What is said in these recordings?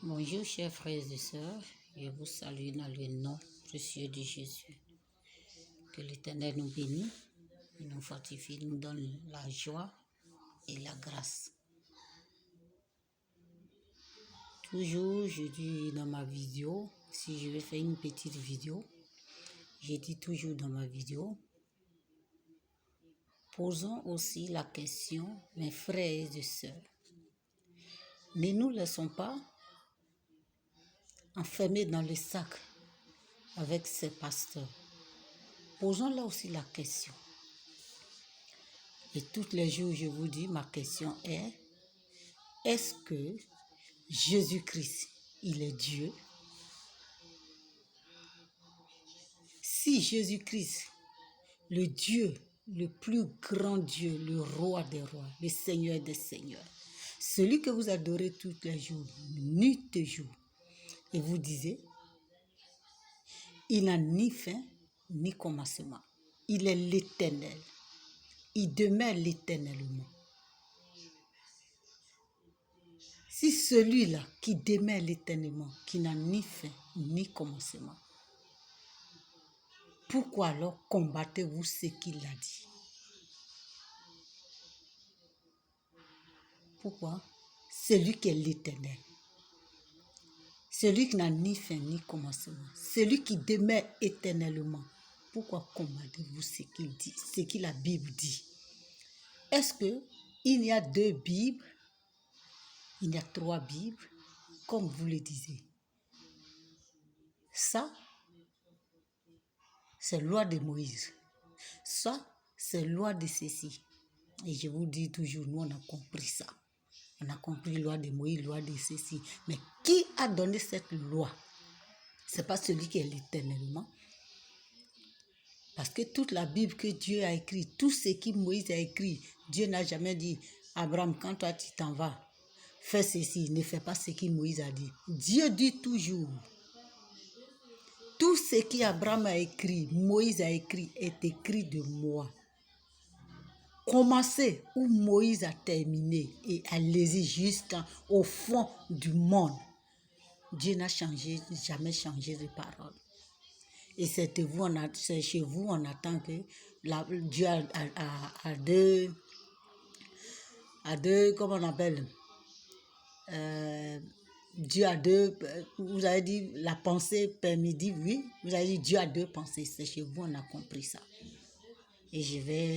Bonjour chers frères et sœurs, je vous salue dans le nom précieux de Jésus. Que l'Éternel nous bénisse, nous fortifie, nous donne la joie et la grâce. Toujours, je dis dans ma vidéo, si je vais faire une petite vidéo, je dis toujours dans ma vidéo, posons aussi la question, mes frères et sœurs, ne nous laissons pas enfermer dans le sac avec ces pasteurs. Posons là aussi la question. Et tous les jours, je vous dis, ma question est-ce que Jésus-Christ, il est Dieu? Si Jésus-Christ, le Dieu, le plus grand Dieu, le roi des rois, le Seigneur des seigneurs, celui que vous adorez tous les jours, nuit et jour, et vous disiez, il n'a ni fin ni commencement. Il est l'Éternel. Il demeure l'éternellement. Si celui-là qui demeure l'éternellement, qui n'a ni fin ni commencement, pourquoi alors combattez-vous ce qu'il a dit? Pourquoi? Celui qui est l'Éternel. Celui qui n'a ni fin ni commencement. Celui qui demeure éternellement. Pourquoi combattez-vous ce qu'il dit, ce que la Bible dit? Est-ce qu'il y a 2 Bibles? Il y a 3 Bibles, comme vous le disiez. Ça, c'est loi de Moïse. Ça, c'est loi de ceci. Et je vous dis toujours, nous on a compris ça. On a compris loi de Moïse, loi de ceci. Mais qui a donné cette loi? Ce n'est pas celui qui est l'éternellement. Parce que toute la Bible que Dieu a écrit, tout ce que Moïse a écrit, Dieu n'a jamais dit, Abraham, quand toi tu t'en vas, fais ceci, ne fais pas ce que Moïse a dit. Dieu dit toujours, tout ce qu'Abraham a écrit, Moïse a écrit, est écrit de moi. Commencez où Moïse a terminé et allez-y jusqu'au fond du monde. Dieu n'a jamais changé de parole. Et c'est chez vous, on attend que Dieu a deux, comment on appelle, Dieu a deux, vous avez dit la pensée permidi, oui, vous avez dit Dieu a 2 pensées, c'est chez vous, on a compris ça. Et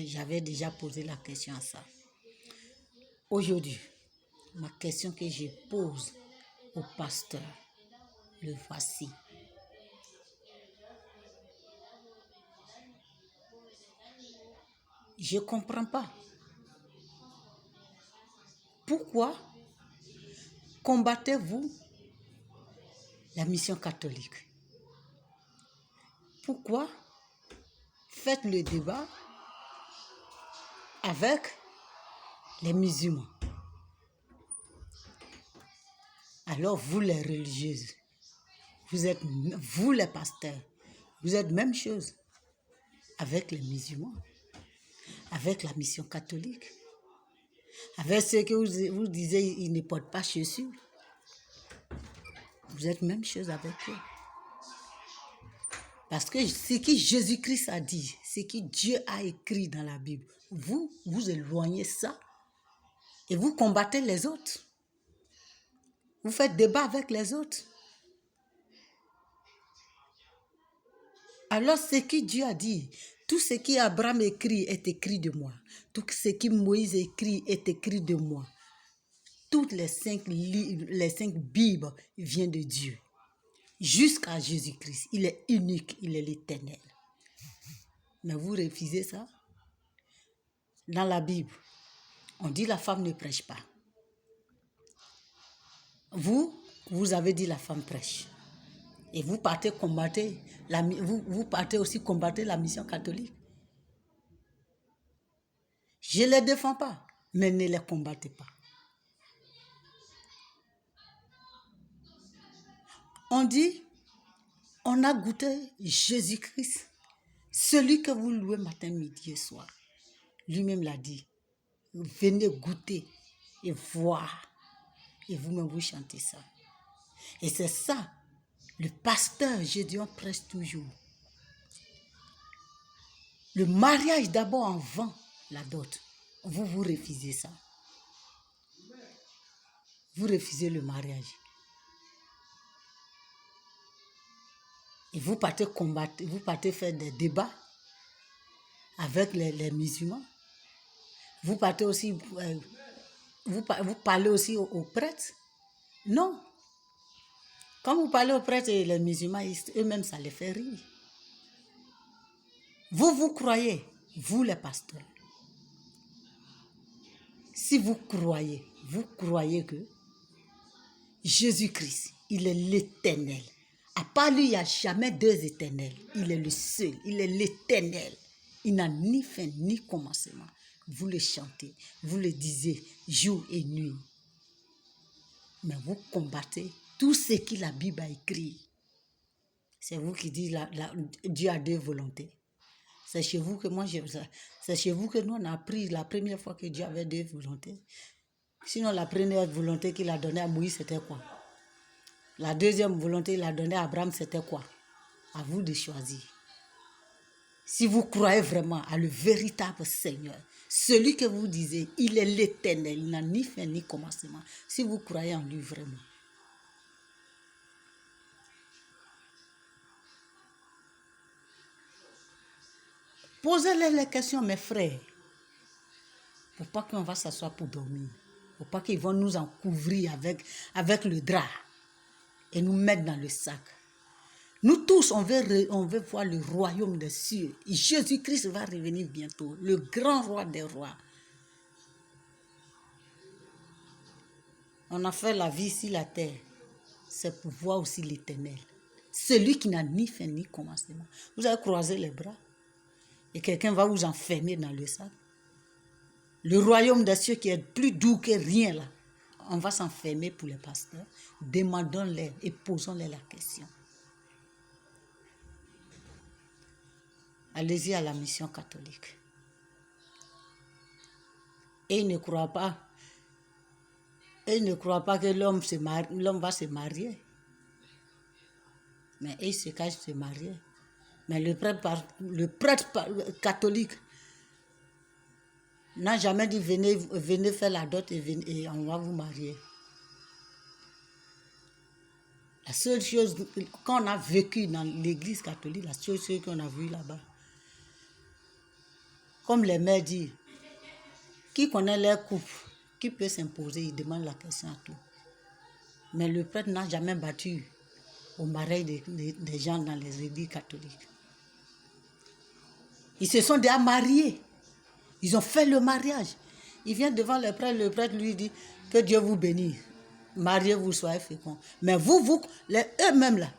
j'avais déjà posé la question à ça. Aujourd'hui, ma question que je pose au pasteur, le voici. Je ne comprends pas. Pourquoi combattez-vous la mission catholique? Pourquoi faites le débat avec les musulmans? Alors vous les religieuses, vous les pasteurs, vous êtes même chose avec les musulmans, avec la mission catholique, avec ceux que vous disiez ils ne portent pas chaussures. Vous êtes même chose avec eux. Parce que ce que Jésus-Christ a dit, ce que Dieu a écrit dans la Bible, vous éloignez ça et vous combattez les autres. Vous faites débat avec les autres. Alors ce que Dieu a dit, tout ce qu'Abraham écrit est écrit de moi. Tout ce que Moïse écrit est écrit de moi. Toutes les 5 Bibles viennent de Dieu. Jusqu'à Jésus-Christ. Il est unique, il est l'Éternel. Mais vous refusez ça? Dans la Bible, on dit la femme ne prêche pas. Vous avez dit la femme prêche. Et vous partez aussi combattre la mission catholique. Je ne les défends pas, mais ne les combattez pas. On dit, on a goûté Jésus-Christ, celui que vous louez matin, midi et soir. Lui-même l'a dit, venez goûter et voir. Et vous-même, vous chantez ça. Et c'est ça, le pasteur Gédéon presse toujours. Le mariage d'abord avant la dot. Vous refusez ça. Vous refusez le mariage. Et vous partez combattre, vous partez faire des débats avec les musulmans. Vous partez aussi, vous parlez aussi aux prêtres. Non. Quand vous parlez aux prêtres et les musulmans, eux-mêmes, ça les fait rire. Vous croyez, vous les pasteurs. Si vous croyez que Jésus-Christ, il est l'éternel. À part lui, il n'y a jamais deux éternels. Il est le seul, il est l'éternel. Il n'a ni fin ni commencement. Vous le chantez, vous le disiez jour et nuit. Mais vous combattez tout ce que la Bible a écrit. C'est vous qui dites Dieu a deux volontés. C'est chez vous que c'est chez vous que nous on a appris la première fois que Dieu avait deux volontés. Sinon, la première volonté qu'il a donnée à Moïse, c'était quoi? La deuxième volonté qu'il a donnée à Abraham, c'était quoi? À vous de choisir. Si vous croyez vraiment à le véritable Seigneur, celui que vous disiez, il est l'éternel, il n'a ni fin ni commencement. Si vous croyez en lui vraiment. Posez-les les questions, mes frères. Pour pas qu'on va s'asseoir pour dormir. Pour pas qu'ils vont nous en couvrir avec le drap et nous mettre dans le sac. Nous tous, on veut voir le royaume des cieux. Jésus-Christ va revenir bientôt, le grand roi des rois. On a fait la vie sur la terre, c'est pour voir aussi l'éternel. Celui qui n'a ni fin ni commencement. Vous allez croiser les bras et quelqu'un va vous enfermer dans le sac. Le royaume des cieux qui est plus doux que rien là. On va s'enfermer pour les pasteurs. Demandons-les et posons-les la question. Allez-y à la mission catholique. Et ils ne croient pas. Et ils ne croient pas que l'homme va se marier. Mais ils se cachent de se marier. Mais le prêtre catholique n'a jamais dit venez faire la dot et on va vous marier. La seule chose qu'on a vécu dans l'église catholique, la seule chose qu'on a vue là-bas, comme les mères disent, qui connaît leur couple, qui peut s'imposer, il demande la question à tout. Mais le prêtre n'a jamais battu au mariage des gens dans les églises catholiques. Ils se sont déjà mariés. Ils ont fait le mariage. Il vient devant le prêtre lui dit que Dieu vous bénisse. Mariez-vous, soyez féconds. Mais eux-mêmes là,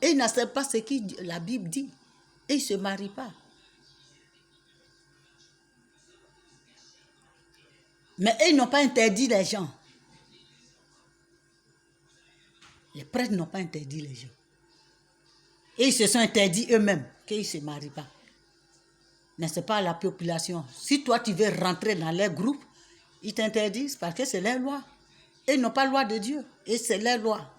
ils n'acceptent pas ce que la Bible dit. Et ils ne se marient pas. Mais ils n'ont pas interdit les gens. Les prêtres n'ont pas interdit les gens. Et ils se sont interdits eux-mêmes qu'ils ne se marient pas. Mais ce n'est pas la population. Si toi tu veux rentrer dans leur groupe, ils t'interdisent parce que c'est leur loi. Et ils n'ont pas la loi de Dieu. Et c'est leur loi.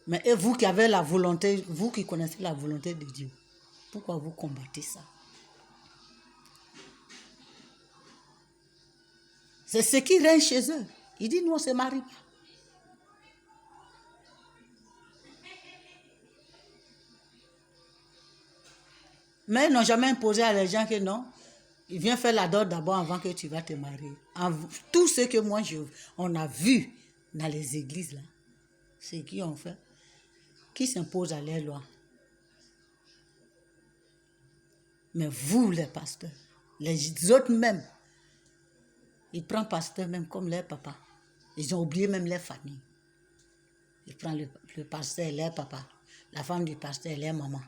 Mais et vous qui avez la volonté, vous qui connaissez la volonté de Dieu, pourquoi vous combattez ça? C'est ce qui règne chez eux. Ils disent, nous, on ne se marie pas. Mais ils n'ont jamais imposé à les gens que non, ils viennent faire la dot d'abord avant que tu vas te marier. Tout ce que moi, on a vu dans les églises, là, c'est qui ont fait, qui s'imposent à leurs lois. Mais vous, les pasteurs, les autres même, ils prennent pasteur même comme leur papa. Ils ont oublié même leur famille. Ils prennent le pasteur et leur papa. La femme du pasteur et leur maman.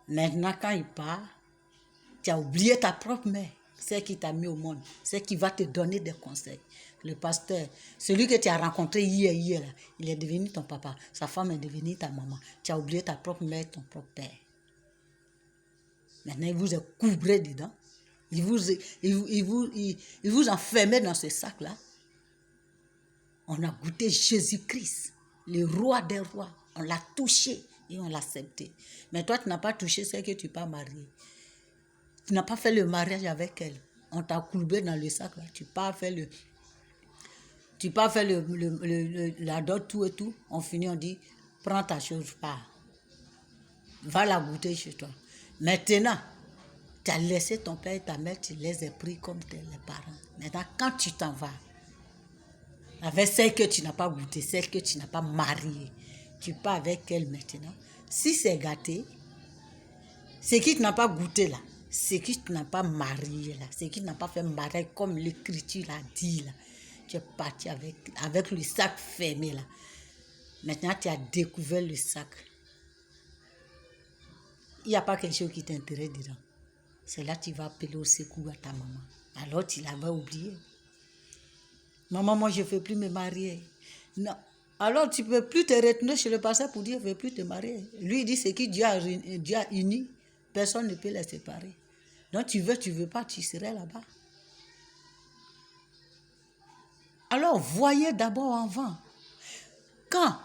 Maintenant, quand il part, tu as oublié ta propre mère. C'est qui t'a mis au monde. C'est qui va te donner des conseils. Le pasteur, celui que tu as rencontré hier, là, il est devenu ton papa. Sa femme est devenue ta maman. Tu as oublié ta propre mère, ton propre père. Maintenant, il vous est couvré dedans. Il vous enfermait dans ce sac-là. On a goûté Jésus-Christ, le roi des rois. On l'a touché et on l'a accepté. Mais toi, tu n'as pas touché celle que tu n'es pas mariée. Tu n'as pas fait le mariage avec elle. On t'a courbé dans le sac. Là. Tu n'as pas fait la dot, tout et tout. On finit, on dit, prends ta chose, pars. Va la goûter chez toi. Maintenant, tu as laissé ton père et ta mère, tu les as pris comme les parents. Maintenant, quand tu t'en vas, avec celle que tu n'as pas goûtée, celle que tu n'as pas mariée, tu pars avec elle maintenant. Si c'est gâté, ce qui tu n'as pas goûté là, ce qui tu n'as pas marié là, ce qui tu n'as pas fait mariage comme l'écriture l'a dit là, tu es parti avec le sac fermé là. Maintenant, tu as découvert le sac. Il n'y a pas quelque chose qui t'intéresse dedans. C'est là que tu vas appeler au secours à ta maman. Alors, tu l'avais oublié. Maman, moi, je ne veux plus me marier. Non. Alors, tu ne peux plus te retourner chez le pasteur pour dire, je ne veux plus te marier. Lui, il dit, c'est qui Dieu a uni, personne ne peut les séparer. Donc, tu veux pas, tu serais là-bas. Alors, voyez d'abord avant. Quand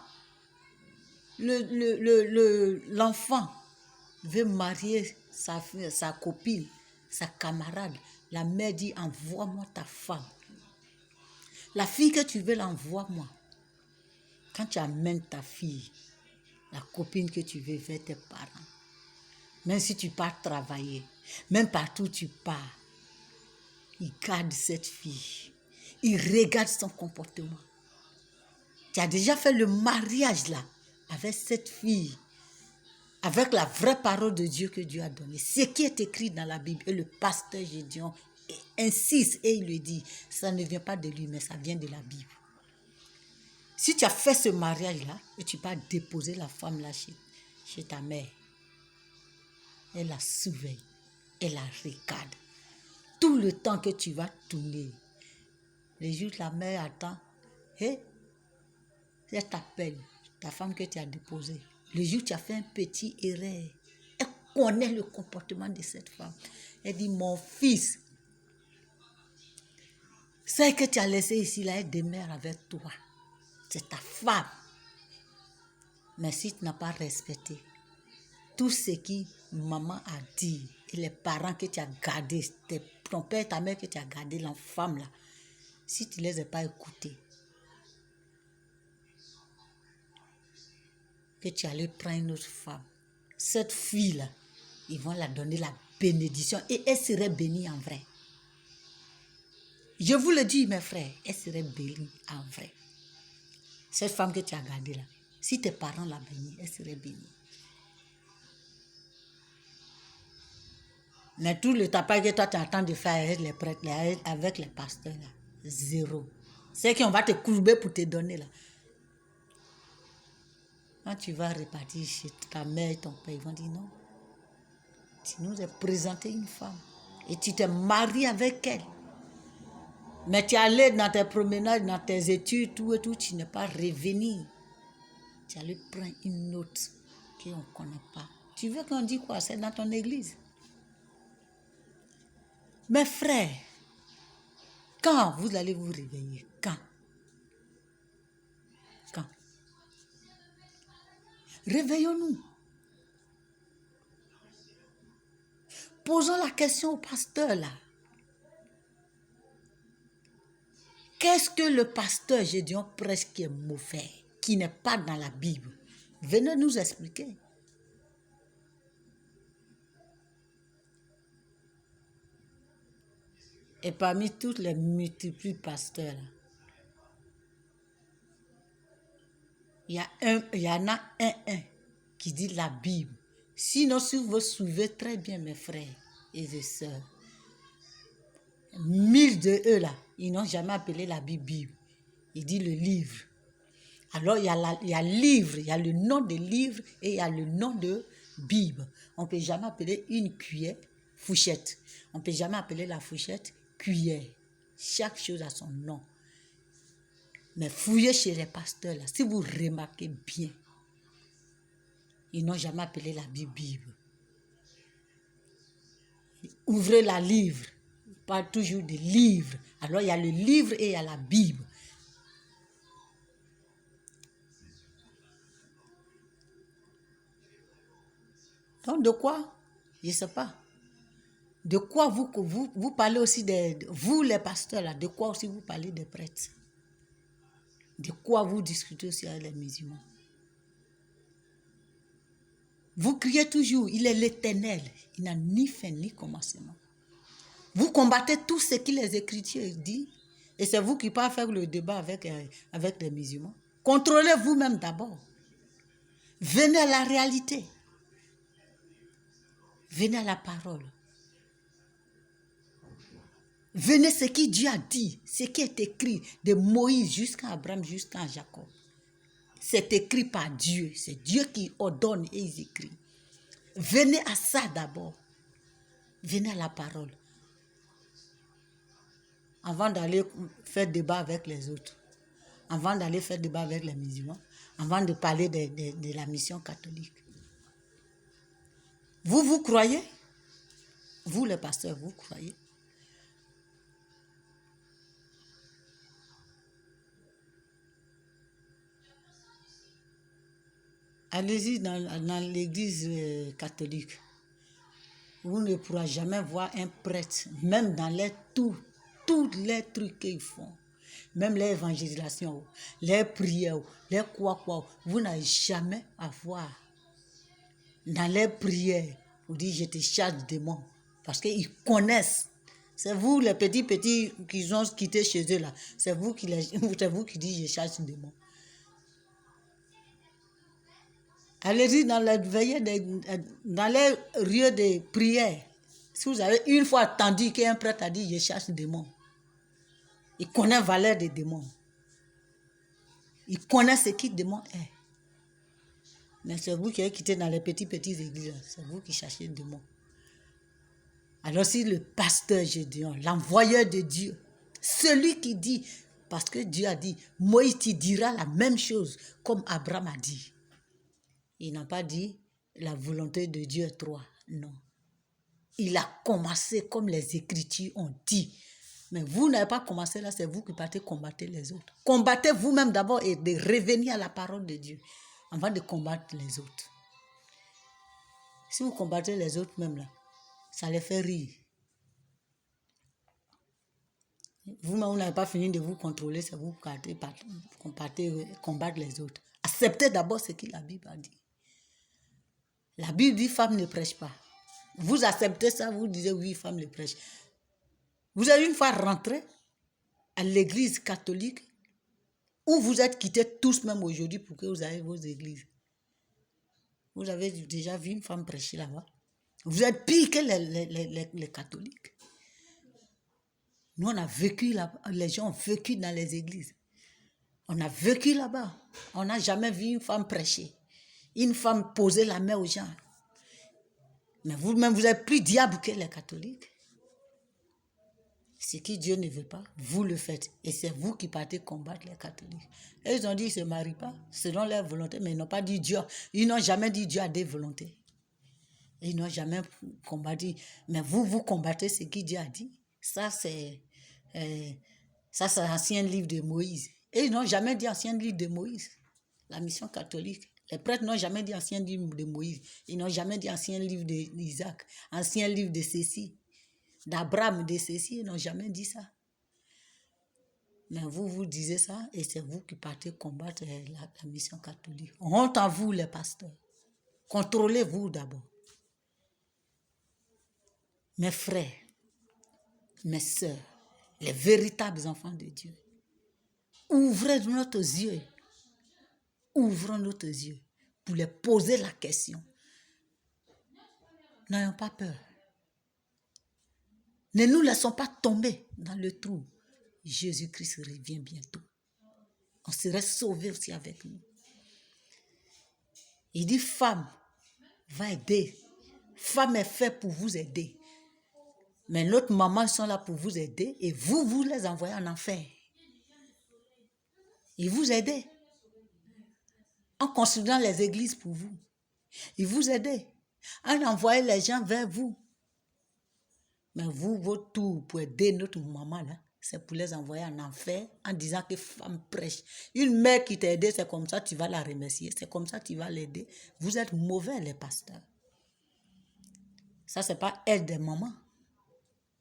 l'enfant veut marier sa copine, sa camarade, la mère dit, envoie-moi ta femme. La fille que tu veux, l'envoie-moi. Quand tu amènes ta fille, la copine que tu veux vers tes parents, même si tu pars travailler, même partout où tu pars, ils gardent cette fille. Ils regardent son comportement. Tu as déjà fait le mariage là, avec cette fille, avec la vraie parole de Dieu que Dieu a donnée. Ce qui est écrit dans la Bible, et le pasteur Gédéon insiste et il lui dit, ça ne vient pas de lui, mais ça vient de la Bible. Si tu as fait ce mariage-là, et tu vas déposer la femme là chez ta mère, elle la surveille, elle la regarde. Tout le temps que tu vas tourner, les jours la mère attend, elle t'appelle, ta femme que tu as déposée. Le jour où tu as fait un petit erreur, elle connaît le comportement de cette femme. Elle dit, mon fils, celle que tu as laissée ici, là, elle demeure avec toi. C'est ta femme. Mais si tu n'as pas respecté tout ce que maman a dit et les parents que tu as gardés, ton père et ta mère que tu as gardé, l'enfant là, si tu ne les as pas écoutés, que tu allais prendre une autre femme, cette fille-là, ils vont la donner la bénédiction et elle serait bénie en vrai. Je vous le dis, mes frères, elle serait bénie en vrai. Cette femme que tu as gardée là, si tes parents la bénissent, elle serait bénie. Mais tout le tapage que toi tu attends de faire avec les prêtres, avec les pasteurs, là, zéro. C'est qu'on va te courber pour te donner là. Quand tu vas repartir chez ta mère et ton père, ils vont dire non. Tu nous as présenté une femme et tu t'es marié avec elle. Mais tu es allé dans tes promenades, dans tes études, tout et tout, tu n'es pas revenu. Tu es allé prendre une autre qu'on ne connaît pas. Tu veux qu'on dise quoi? C'est dans ton église. Mes frères, quand vous allez vous réveiller? Quand? Réveillons-nous. Posons la question au pasteur là. Qu'est-ce que le pasteur Gédéon prêche qui est mauvais, qui n'est pas dans la Bible? Venez nous expliquer. Et parmi tous les multiples pasteurs, là, il y en a un qui dit la Bible. Sinon, si vous suivez très bien mes frères et sœurs, 1000 de eux là, ils n'ont jamais appelé la Bible. Il dit le livre. Alors, il y a livre, il y a le nom de livre et il y a le nom de Bible. On ne peut jamais appeler une cuillère fourchette. On ne peut jamais appeler la fourchette cuillère. Chaque chose a son nom. Mais fouillez chez les pasteurs, là, si vous remarquez bien, ils n'ont jamais appelé la Bible. Ouvrez la livre. On parle toujours de livre. Alors, il y a le livre et il y a la Bible. Donc de quoi? Je ne sais pas. De quoi vous parlez aussi vous les pasteurs là, de quoi aussi vous parlez des prêtres? De quoi vous discutez aussi avec les musulmans? Vous criez toujours, il est l'Éternel. Il n'a ni fin ni commencement. Vous combattez tout ce que les Écritures disent. Et c'est vous qui pouvez faire le débat avec les musulmans. Contrôlez vous-même d'abord. Venez à la réalité. Venez à la parole. Venez ce que Dieu a dit, ce qui est écrit de Moïse jusqu'à Abraham, jusqu'à Jacob. C'est écrit par Dieu. C'est Dieu qui ordonne et il écrit. Venez à ça d'abord. Venez à la parole. Avant d'aller faire débat avec les autres. Avant d'aller faire débat avec les musulmans. Avant de parler de la mission catholique. Vous croyez? Vous les pasteurs, vous croyez? Allez-y dans l'église catholique. Vous ne pourrez jamais voir un prêtre, même dans tous les trucs qu'ils font, même les évangélisations, les prières, les quoi. Vous n'allez jamais à voir dans les prières, vous dites je te charge de démons, parce qu'ils connaissent. C'est vous les petits qui ont quitté chez eux là, c'est vous qui dites je charge de démons. Allez-y dans les veillées, dans les lieux de prière. Si vous avez une fois entendu qu'un prêtre a dit je chasse des démons, il connaît la valeur des démons. Il connaît ce qui démon est. Mais c'est vous qui avez quitté dans les petites églises. C'est vous qui cherchez le démon. Alors si le pasteur Gédéon, l'envoyeur de Dieu, celui qui dit, parce que Dieu a dit, Moïse tu diras la même chose comme Abraham a dit. Il n'a pas dit la volonté de Dieu est 3. Non. Il a commencé comme les Écritures ont dit. Mais vous n'avez pas commencé là, c'est vous qui partez combattre les autres. Combattez vous-même d'abord et de revenir à la parole de Dieu avant de combattre les autres. Si vous combattez les autres même là, ça les fait rire. Vous-même, vous n'avez pas fini de vous contrôler, c'est vous qui partez combattre les autres. Acceptez d'abord ce que la Bible a dit. La Bible dit femme ne prêche pas. Vous acceptez ça, vous disiez oui, femme ne prêche. Vous avez une fois rentré à l'église catholique où vous êtes quittés tous même aujourd'hui pour que vous ayez vos églises. Vous avez déjà vu une femme prêcher là-bas. Vous êtes pire que les catholiques. Nous, on a vécu là-bas. Les gens ont vécu dans les églises. On a vécu là-bas. On n'a jamais vu une femme prêcher. Une femme poser la main aux gens. Mais vous-même, vous êtes plus diable que les catholiques. Ce que Dieu ne veut pas, vous le faites. Et c'est vous qui partez combattre les catholiques. Et ils ont dit qu'ils ne se marient pas selon leur volonté, mais ils n'ont pas dit Dieu. Ils n'ont jamais dit Dieu a des volontés. Et ils n'ont jamais combattu. Mais vous combattez ce que Dieu a dit. Ça, c'est l'ancien livre de Moïse. Et ils n'ont jamais dit ancien livre de Moïse. La mission catholique. Les prêtres n'ont jamais dit ancien livre de Moïse. Ils n'ont jamais dit ancien livre d'Isaac, ancien livre de ceci, d'Abraham, de ceci. Ils n'ont jamais dit ça. Mais vous disiez ça et c'est vous qui partez combattre la mission catholique. Honte à vous les pasteurs. Contrôlez-vous d'abord. Mes frères, mes sœurs, les véritables enfants de Dieu, ouvrez notre yeux. Ouvrons nos yeux pour les poser la question. N'ayons pas peur. Ne nous laissons pas tomber dans le trou. Jésus-Christ revient bientôt. On serait sauvés aussi avec nous. Il dit, femme, va aider. Femme est faite pour vous aider. Mais notre maman sont là pour vous aider et vous les envoyez en enfer. Ils vous aident. En construisant les églises pour vous. Ils vous aident. En envoyant les gens vers vous. Mais vous, votre tour pour aider notre maman là, c'est pour les envoyer en enfer en disant que femme prêche. Une mère qui t'a aidé, c'est comme ça tu vas la remercier. C'est comme ça tu vas l'aider. Vous êtes mauvais les pasteurs. Ça, ce n'est pas aide des mamans.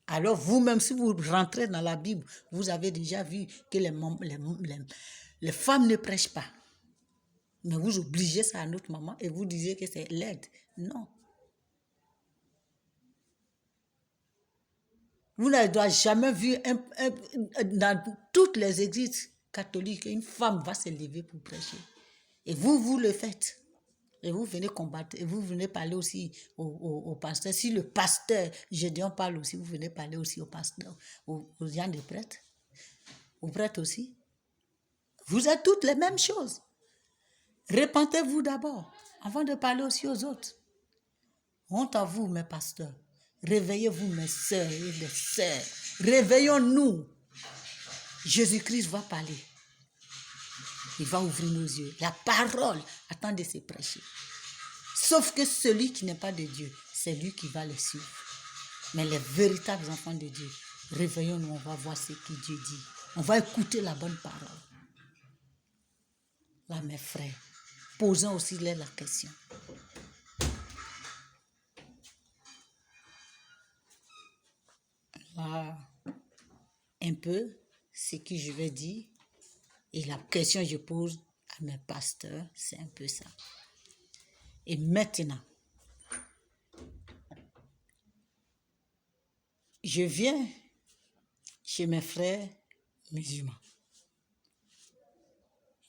Alors vous-même, si vous rentrez dans la Bible, vous avez déjà vu que les femmes ne prêchent pas. Mais vous obligez ça à notre maman et vous disiez que c'est l'aide. Non. Vous n'avez jamais vu dans toutes les églises catholiques, une femme va se lever pour prêcher. Et vous le faites. Et vous venez combattre, et vous venez parler aussi au pasteur. Si le pasteur, Gédéon parle aussi, vous venez parler aussi au pasteur, aux gens des prêtres, aux prêtres aussi. Vous êtes toutes les mêmes choses. Repentez-vous d'abord, avant de parler aussi aux autres. Honte à vous, mes pasteurs. Réveillez-vous, mes sœurs et mes sœurs. Réveillons-nous. Jésus-Christ va parler. Il va ouvrir nos yeux. La parole attend de se prêcher. Sauf que celui qui n'est pas de Dieu, c'est lui qui va le suivre. Mais les véritables enfants de Dieu, réveillons-nous, on va voir ce que Dieu dit. On va écouter la bonne parole. Là, mes frères, posons aussi la question. Là, un peu ce que je vais dire et la question que je pose à mes pasteurs, c'est un peu ça. Et maintenant, je viens chez mes frères musulmans.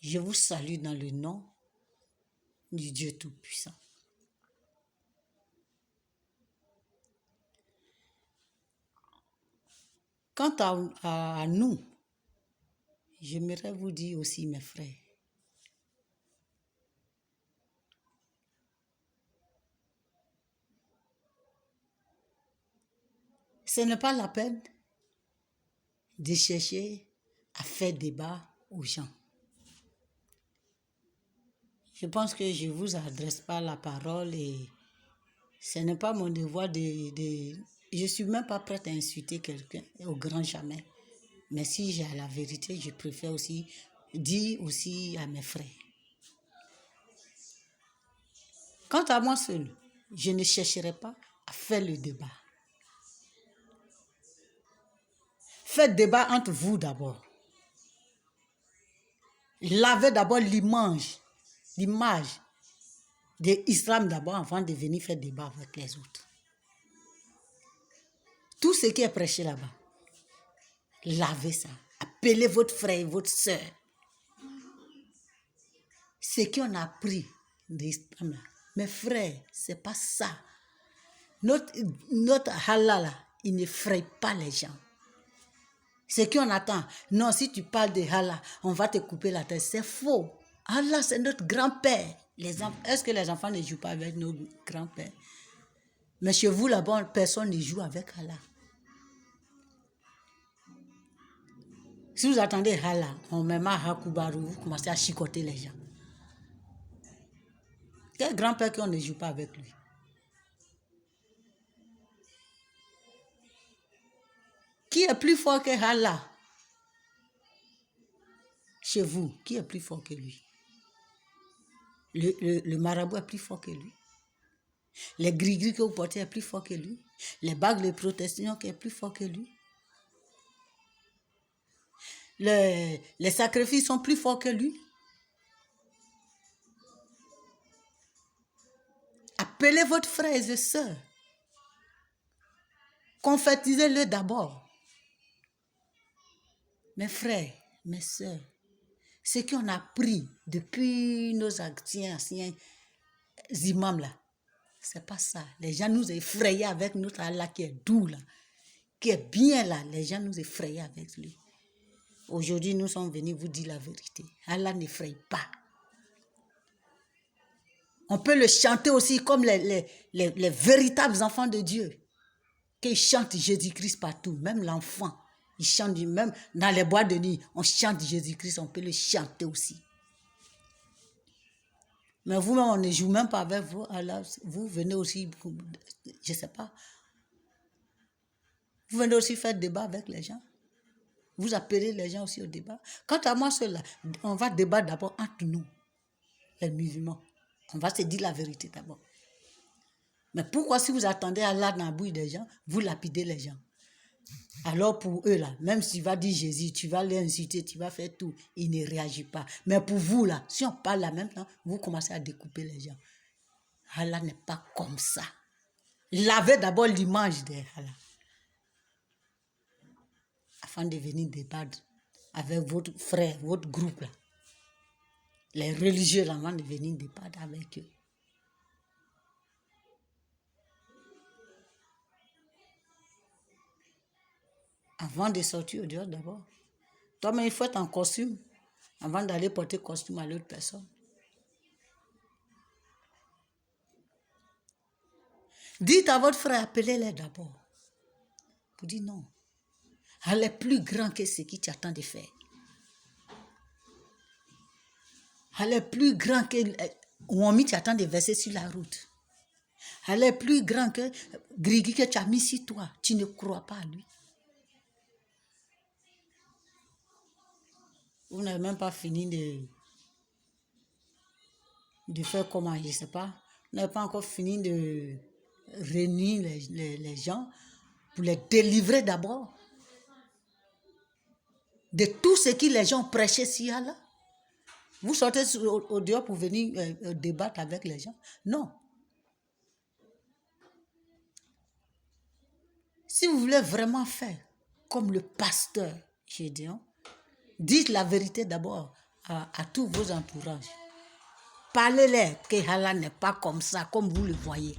Je vous salue dans le nom du Dieu Tout-Puissant. Quant à nous, j'aimerais vous dire aussi, mes frères, ce n'est pas la peine de chercher à faire débat aux gens. Je pense que je ne vous adresse pas la parole et ce n'est pas mon devoir je ne suis même pas prête à insulter quelqu'un au grand jamais. Mais si j'ai la vérité, je préfère aussi dire aussi à mes frères. Quant à moi seul, je ne chercherai pas à faire le débat. Faites débat entre vous d'abord. Lavez d'abord l'image de l'islam d'abord avant de venir faire débat avec les autres. Tout ce qui est prêché là-bas, lavez ça. Appelez votre frère et votre soeur. Ce qu'on a appris de l'islam là, mes frères, c'est pas ça. Notre halal, il ne fraye pas les gens. Ce qu'on attend, non, si tu parles de halal, on va te couper la tête. C'est faux. Allah, c'est notre grand-père. Est-ce que les enfants ne jouent pas avec nos grands-pères? Mais chez vous, là-bas, personne ne joue avec Allah. Si vous attendez Allah, on met ma hakubaru, vous commencez à chicoter les gens. Quel grand-père qu'on ne joue pas avec lui? Qui est plus fort que Allah? Chez vous, qui est plus fort que lui? Le marabout est plus fort que lui. Les gris-gris que vous portez est plus fort que lui. Les bagues de protection qui est plus fort que lui. Les sacrifices sont plus forts que lui. Appelez votre frère et soeur. Confétisez-le d'abord. Mes frères, mes soeurs, ce qu'on a appris depuis nos anciens imams là, c'est pas ça. Les gens nous effrayent avec notre Allah qui est doux là, qui est bien là. Les gens nous effrayent avec lui. Aujourd'hui, nous sommes venus vous dire la vérité. Allah n'effraie pas. On peut le chanter aussi comme les véritables enfants de Dieu. Qu'ils chantent Jésus-Christ partout, même l'enfant. Il chante, même dans les boîtes de nuit, on chante Jésus-Christ, on peut le chanter aussi. Mais vous-même, on ne joue même pas avec vous. Alors, vous venez aussi, je ne sais pas, vous venez aussi faire débat avec les gens. Vous appelez les gens aussi au débat. Quant à moi, cela, on va débattre d'abord entre nous, les musulmans. On va se dire la vérité d'abord. Mais pourquoi si vous attendez Allah dans la bouille des gens, vous lapidez les gens? Alors pour eux là, même si tu vas dire Jésus, tu vas l'insulter, tu vas faire tout, il ne réagit pas. Mais pour vous là, si on parle là même temps, vous commencez à découper les gens. Allah n'est pas comme ça. Lavez d'abord l'image de Allah afin de venir débattre avec votre frère, votre groupe là. Les religieux là, avant de venir débattre avec eux. Avant de sortir au dehors d'abord. Toi-même, il faut être en costume avant d'aller porter costume à l'autre personne. Dites à votre frère, appelez-les d'abord. Vous dites non. Elle est plus grand que ce qui t'attend de faire. Elle est plus grand que Ouami t'attend de verser sur la route. Elle est plus grand que Grigui que tu as mis sur toi. Tu ne crois pas à lui. Vous n'avez même pas fini de faire comment, je ne sais pas. Vous n'avez pas encore fini de réunir les gens pour les délivrer d'abord de tout ce que les gens prêchaient sur Allah. Vous sortez au dehors pour venir débattre avec les gens? Non. Si vous voulez vraiment faire comme le pasteur Gédéon, dites la vérité d'abord à tous vos entourages. Parlez-les que Allah n'est pas comme ça, comme vous le voyez.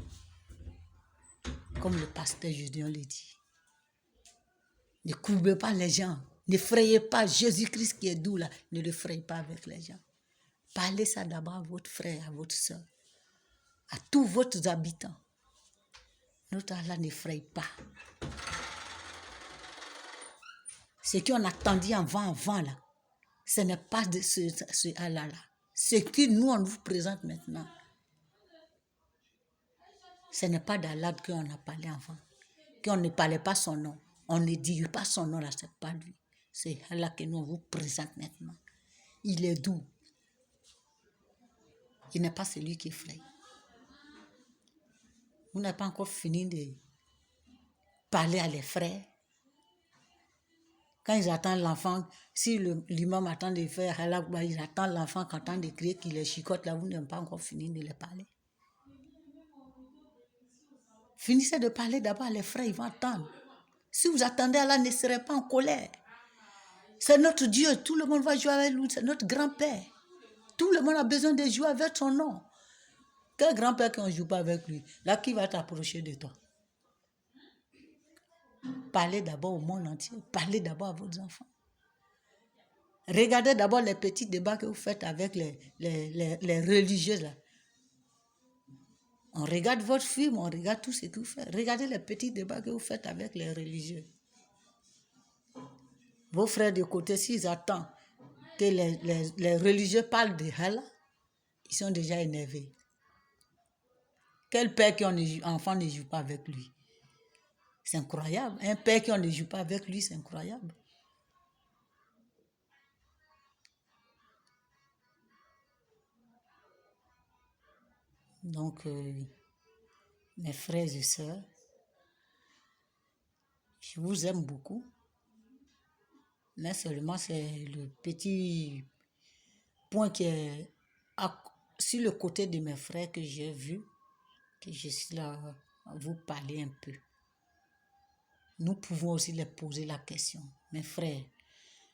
Comme le pasteur Gédéon le dit. Ne courbez pas les gens. N'effrayez pas Jésus-Christ qui est doux là. Ne l'effrayez pas avec les gens. Parlez ça d'abord à votre frère, à votre soeur, à tous vos habitants. Notre Allah n'effraie pas. Ce qu'on attendait avant là, ce n'est pas de ce Allah là. Ce que nous on vous présente maintenant, ce n'est pas d'Allah qu'on a parlé avant. Qu'on ne parlait pas son nom. On ne dit pas son nom là, c'est pas lui. C'est Allah que nous on vous présente maintenant. Il est doux. Il n'est pas celui qui effraie. Vous n'avez pas encore fini de parler à les frères. Quand ils attendent l'enfant, si l'imam attend de faire Allah, ils attendent l'enfant quand attend de crier qu'il est chicote là, vous n'avez pas encore fini de les parler. Finissez de parler d'abord à les frères, ils vont attendre. Si vous attendez Allah, ne serez pas en colère. C'est notre Dieu, tout le monde va jouer avec lui, c'est notre grand-père. Tout le monde a besoin de jouer avec son nom. Quel grand-père qui ne joue pas avec lui? Là, qui va t'approcher de toi? Parlez d'abord au monde entier. Parlez d'abord à vos enfants. Regardez d'abord les petits débats que vous faites avec les religieuses. Là. On regarde votre film, on regarde tout ce que vous faites. Regardez les petits débats que vous faites avec les religieux. Vos frères de côté, s'ils attendent que les religieux parlent de Allah, ils sont déjà énervés. Quel père qui a un enfant ne joue pas avec lui? C'est incroyable. Un père qui ne joue pas avec lui, c'est incroyable. Donc, mes frères et sœurs, je vous aime beaucoup. Mais seulement c'est le petit point qui est sur le côté de mes frères que j'ai vu, que je suis là à vous parler un peu. Nous pouvons aussi les poser la question. Mes frères,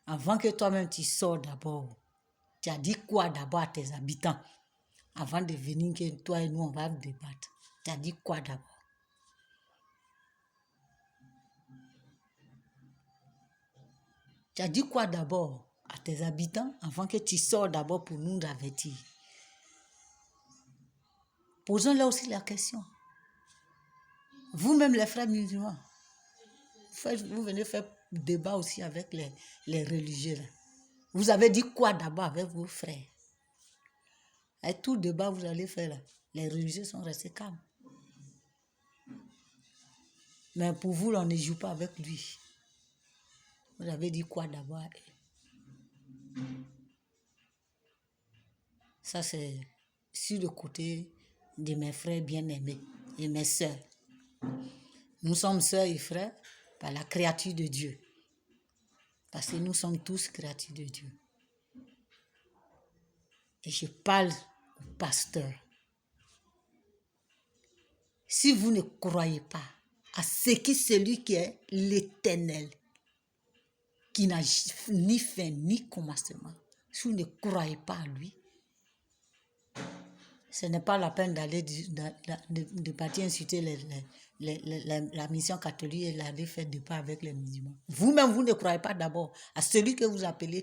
avant que toi-même tu sors d'abord, tu as dit quoi d'abord à tes habitants? Avant de venir que toi et nous on va débattre. Tu as dit quoi d'abord? Tu as dit quoi d'abord à tes habitants avant que tu sors d'abord pour nous avertir? Posons-leur aussi la question. Vous-même les frères musulmans, vous venez faire débat aussi avec les religieux. Là. Vous avez dit quoi d'abord avec vos frères? Et tout débat vous allez faire là, les religieux sont restés calmes. Mais pour vous, on ne joue pas avec lui. Vous avez dit quoi d'abord? Ça, c'est sur le côté de mes frères bien-aimés. et mes sœurs. Nous sommes sœurs et frères par la créature de Dieu. Parce que nous sommes tous créatures de Dieu. Et je parle au pasteur. Si vous ne croyez pas à ce qui celui qui est l'Éternel, qui n'a ni fin ni commencement, si vous ne croyez pas à lui, ce n'est pas la peine d'aller de partir insulter la mission catholique et l'aller faire des pas avec les musulmans. Vous-même, vous ne croyez pas d'abord à celui que vous appelez